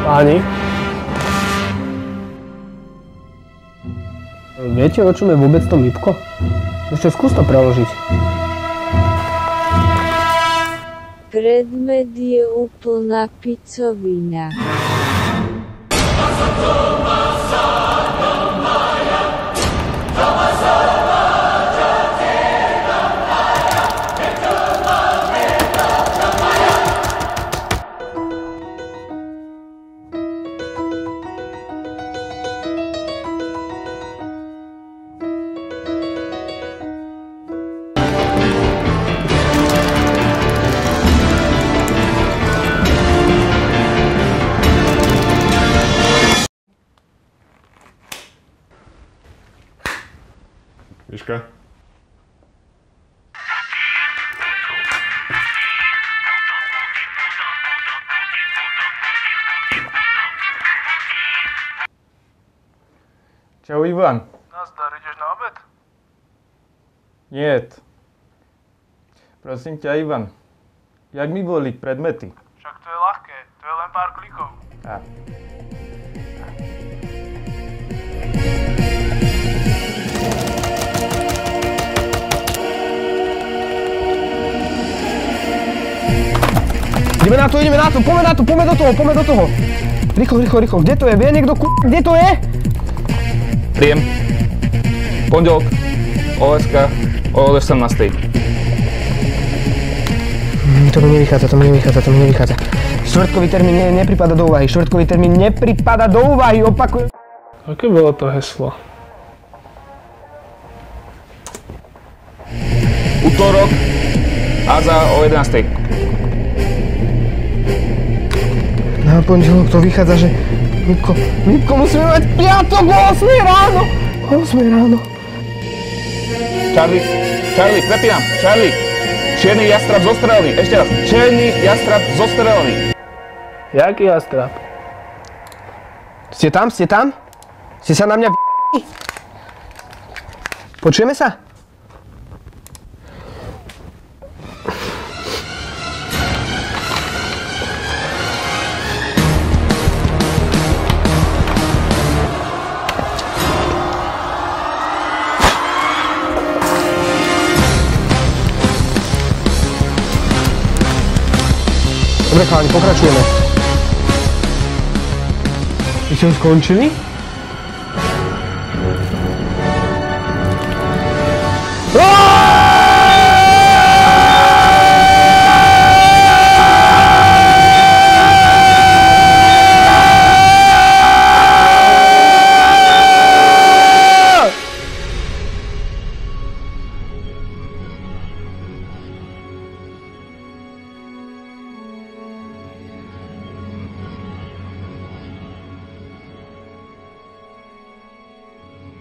Páni. Viete, o čom je vôbec to MIPko? Ešte skús to preložiť. Predmet je úplná picovina. Miška? Čau Ivan. Nazdar, ideš na obed? Niet. Prosím ťa Ivan, jak mi voliť predmety? Však to je ľahké, to je len pár klikov. A. Ideme na to, poďme do toho. Rýchlo, kde to je? Vie niekto kde to je? Príjem. Pondelok. OSK. O 18. To mi nevychádza. Štvrtkový termín nepripada do úvahy, opakujem. Aké bolo to heslo? Utorok. Aza o 11. Na pondelok to vychádza, že Mipko musíme mať piatok o 8 ráno. Charlie, prepínam. Charlie. Čierny jastrab zostrelený. Ešte raz. Čierny jastrab zostrelený. Jaký jastrab? Ste tam? Ste sa na mňa Počujeme sa? Dobre chalani, pokračujeme. Vy ste už skončili? Aaaa!